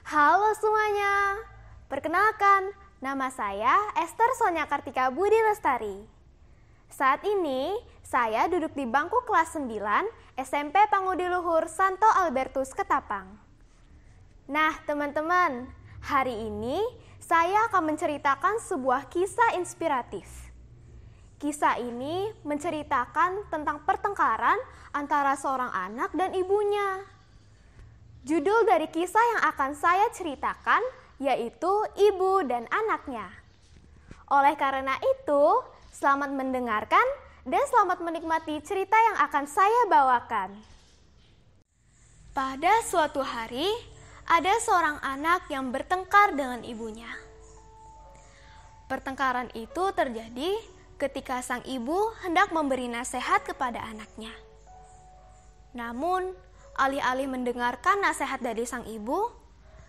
Halo semuanya, perkenalkan, nama saya Esther Sonia Kartika Budi Lestari. Saat ini, saya duduk di bangku kelas 9 SMP Pangudi Luhur Santo Albertus Ketapang. Nah teman-teman, hari ini saya akan menceritakan sebuah kisah inspiratif. Kisah ini menceritakan tentang pertengkaran antara seorang anak dan ibunya. Judul dari kisah yang akan saya ceritakan yaitu Ibu dan Anaknya. Oleh karena itu, selamat mendengarkan dan selamat menikmati cerita yang akan saya bawakan. Pada suatu hari, ada seorang anak yang bertengkar dengan ibunya. Pertengkaran itu terjadi ketika sang ibu hendak memberi nasihat kepada anaknya. Namun, alih-alih mendengarkan nasihat dari sang ibu,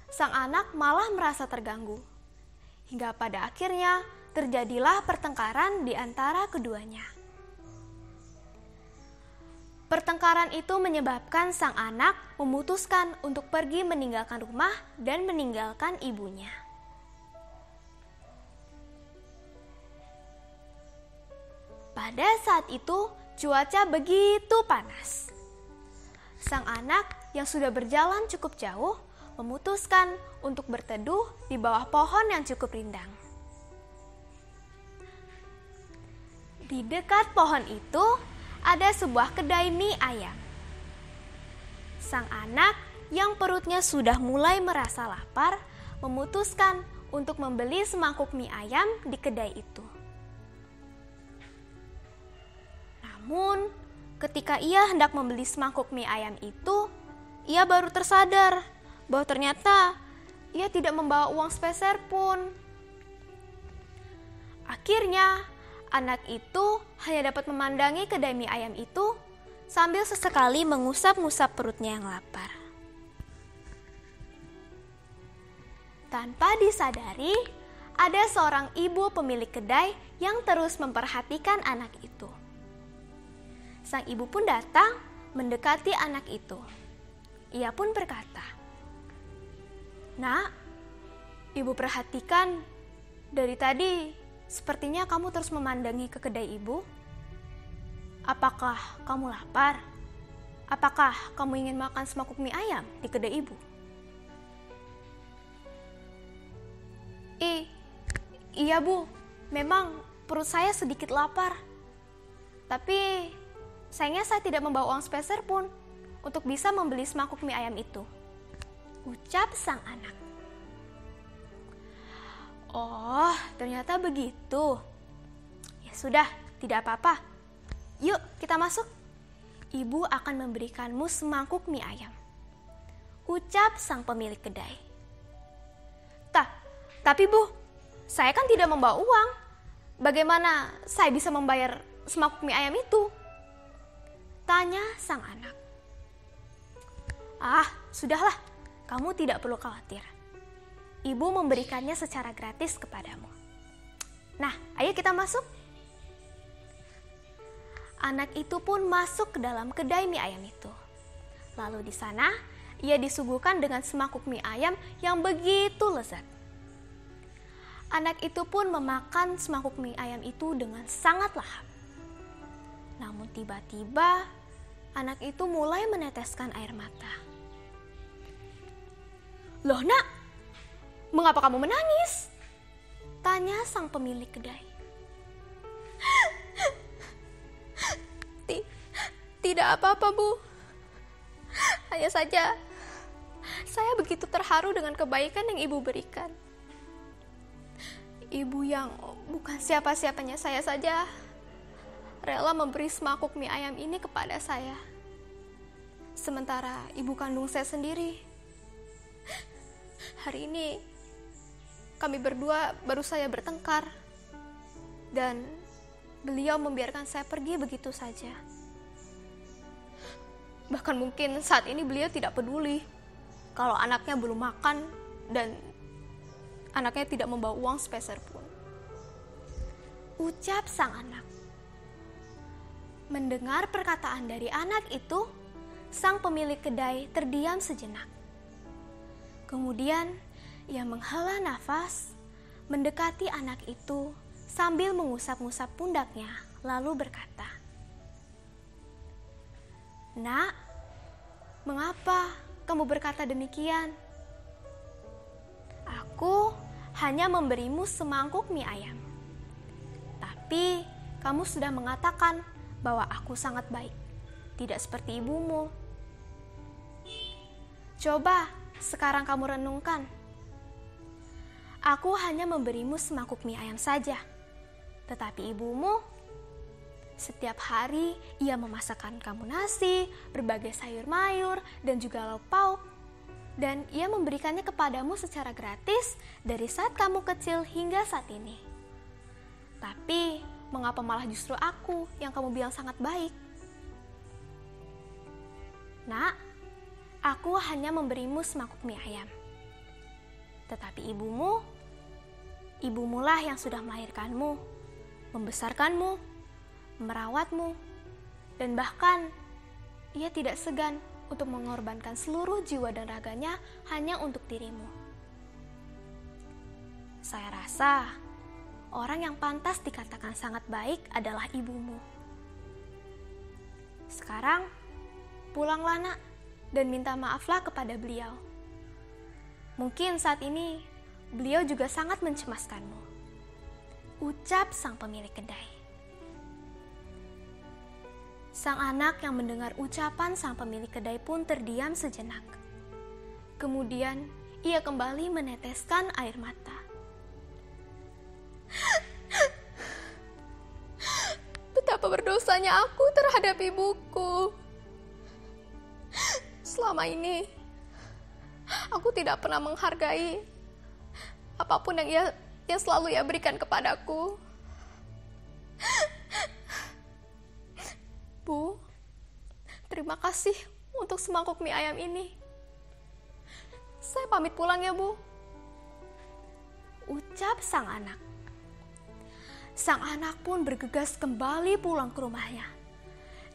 sang anak malah merasa terganggu. Hingga pada akhirnya terjadilah pertengkaran di antara keduanya. Pertengkaran itu menyebabkan sang anak memutuskan untuk pergi meninggalkan rumah dan meninggalkan ibunya. Pada saat itu, cuaca begitu panas. Sang anak yang sudah berjalan cukup jauh memutuskan untuk berteduh di bawah pohon yang cukup rindang. Di dekat pohon itu ada sebuah kedai mie ayam. Sang anak yang perutnya sudah mulai merasa lapar memutuskan untuk membeli semangkuk mie ayam di kedai itu. Namun, ketika ia hendak membeli semangkuk mie ayam itu, ia baru tersadar bahwa ternyata ia tidak membawa uang sepeser pun. Akhirnya, anak itu hanya dapat memandangi kedai mie ayam itu sambil sesekali mengusap-ngusap perutnya yang lapar. Tanpa disadari, ada seorang ibu pemilik kedai yang terus memperhatikan anak itu. Sang ibu pun datang mendekati anak itu. Ia pun berkata, "Nak, ibu perhatikan dari tadi sepertinya kamu terus memandangi ke kedai ibu. Apakah kamu lapar? Apakah kamu ingin makan semangkuk mie ayam di kedai ibu?" Iya bu, memang perut saya sedikit lapar. Tapi sayangnya saya tidak membawa uang sepeser pun untuk bisa membeli semangkuk mie ayam itu, ucap sang anak. Oh, ternyata begitu. Ya sudah, tidak apa-apa. Yuk, kita masuk. Ibu akan memberikanmu semangkuk mie ayam, ucap sang pemilik kedai. Tapi bu, saya kan tidak membawa uang. Bagaimana saya bisa membayar semangkuk mie ayam itu? Tanya sang anak. Sudahlah, kamu tidak perlu khawatir. Ibu memberikannya secara gratis kepadamu. Nah, ayo kita masuk. Anak itu pun masuk ke dalam kedai mie ayam itu. Lalu di sana, ia disuguhkan dengan semangkuk mie ayam yang begitu lezat. Anak itu pun memakan semangkuk mie ayam itu dengan sangat lahap. Namun tiba-tiba, anak itu mulai meneteskan air mata. "Loh nak, mengapa kamu menangis?" tanya sang pemilik kedai. Tidak apa-apa bu, hanya saja saya begitu terharu dengan kebaikan yang ibu berikan. Ibu yang bukan siapa-siapanya saya saja rela memberi semangkuk mie ayam ini kepada saya. Sementara ibu kandung saya sendiri, hari ini kami berdua baru saja bertengkar dan beliau membiarkan saya pergi begitu saja. Bahkan mungkin saat ini beliau tidak peduli kalau anaknya belum makan dan anaknya tidak membawa uang sepeser pun, ucap sang anak. Mendengar perkataan dari anak itu, sang pemilik kedai terdiam sejenak. Kemudian ia menghela nafas, mendekati anak itu sambil mengusap-ngusap pundaknya, lalu berkata, "Nak, mengapa kamu berkata demikian? Aku hanya memberimu semangkuk mie ayam. Tapi kamu sudah mengatakan bahwa aku sangat baik, tidak seperti ibumu. Coba sekarang kamu renungkan. Aku hanya memberimu semangkuk mie ayam saja, tetapi ibumu setiap hari ia memasakkan kamu nasi, berbagai sayur mayur, dan juga lauk pauk. Dan ia memberikannya kepadamu secara gratis dari saat kamu kecil hingga saat ini. Tapi mengapa malah justru aku yang kamu bilang sangat baik? Nak, aku hanya memberimu semangkuk mie ayam. Tetapi ibumu lah yang sudah melahirkanmu, membesarkanmu, merawatmu, dan bahkan ia tidak segan untuk mengorbankan seluruh jiwa dan raganya hanya untuk dirimu. Saya rasa orang yang pantas dikatakan sangat baik adalah ibumu. Sekarang, pulanglah nak, dan minta maaflah kepada beliau. Mungkin saat ini beliau juga sangat mencemaskanmu," ucap sang pemilik kedai. Sang anak yang mendengar ucapan sang pemilik kedai pun terdiam sejenak. Kemudian ia kembali meneteskan air mata. "Betapa berdosanya aku terhadap ibuku. Selama ini aku tidak pernah menghargai apapun yang selalu ia berikan kepadaku. Bu, terima kasih untuk semangkuk mie ayam ini. Saya pamit pulang ya, Bu," ucap sang anak. Sang anak pun bergegas kembali pulang ke rumahnya.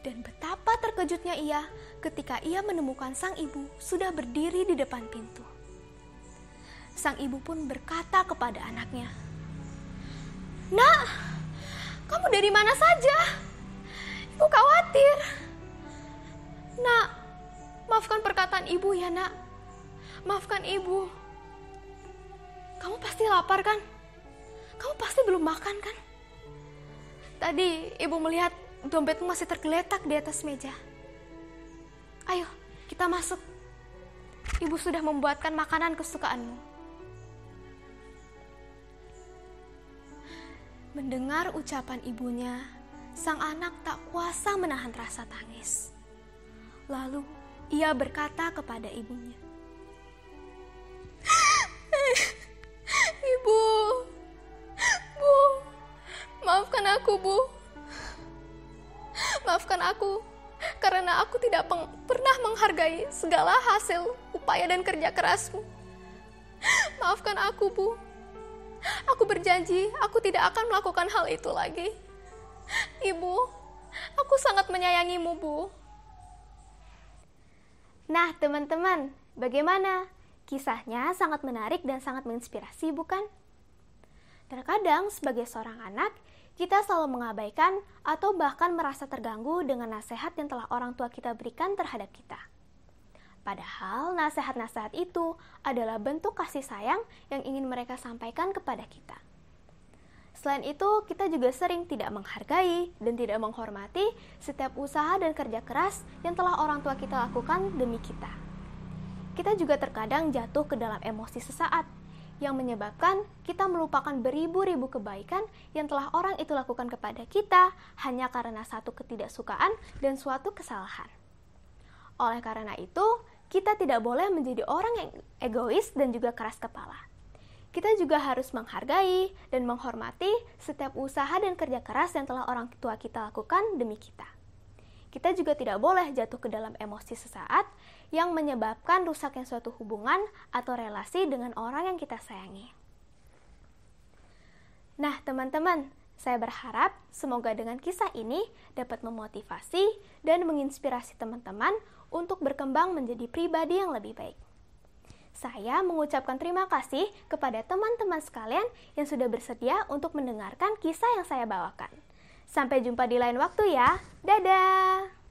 Dan betapa terkejutnya ia ketika ia menemukan sang ibu sudah berdiri di depan pintu. Sang ibu pun berkata kepada anaknya, "Nak, kamu dari mana saja? Ibu khawatir." "Nak, maafkan perkataan ibu ya nak. Maafkan ibu. Kamu pasti lapar kan? Kamu pasti belum makan kan? Tadi ibu melihat dompetmu masih tergeletak di atas meja. Ayo, kita masuk. Ibu sudah membuatkan makanan kesukaanmu." Mendengar ucapan ibunya, sang anak tak kuasa menahan rasa tangis. Lalu ia berkata kepada ibunya, "Ibu, Bu, maafkan aku, Bu. Maafkan aku karena aku tidak pernah menghargai segala hasil upaya dan kerja kerasmu. Maafkan aku, Bu. Aku berjanji aku tidak akan melakukan hal itu lagi. Ibu, aku sangat menyayangimu, Bu." Nah, teman-teman, bagaimana? Kisahnya sangat menarik dan sangat menginspirasi, bukan? Terkadang sebagai seorang anak, kita selalu mengabaikan atau bahkan merasa terganggu dengan nasihat yang telah orang tua kita berikan terhadap kita. Padahal nasihat-nasihat itu adalah bentuk kasih sayang yang ingin mereka sampaikan kepada kita. Selain itu, kita juga sering tidak menghargai dan tidak menghormati setiap usaha dan kerja keras yang telah orang tua kita lakukan demi kita. Kita juga terkadang jatuh ke dalam emosi sesaat, yang menyebabkan kita melupakan beribu-ribu kebaikan yang telah orang itu lakukan kepada kita hanya karena satu ketidaksukaan dan suatu kesalahan. Oleh karena itu, kita tidak boleh menjadi orang yang egois dan juga keras kepala. Kita juga harus menghargai dan menghormati setiap usaha dan kerja keras yang telah orang tua kita lakukan demi kita. Kita juga tidak boleh jatuh ke dalam emosi sesaat yang menyebabkan rusaknya suatu hubungan atau relasi dengan orang yang kita sayangi. Nah, teman-teman, saya berharap semoga dengan kisah ini dapat memotivasi dan menginspirasi teman-teman untuk berkembang menjadi pribadi yang lebih baik. saya mengucapkan terima kasih kepada teman-teman sekalian yang sudah bersedia untuk mendengarkan kisah yang saya bawakan. Sampai jumpa di lain waktu ya. Dadah!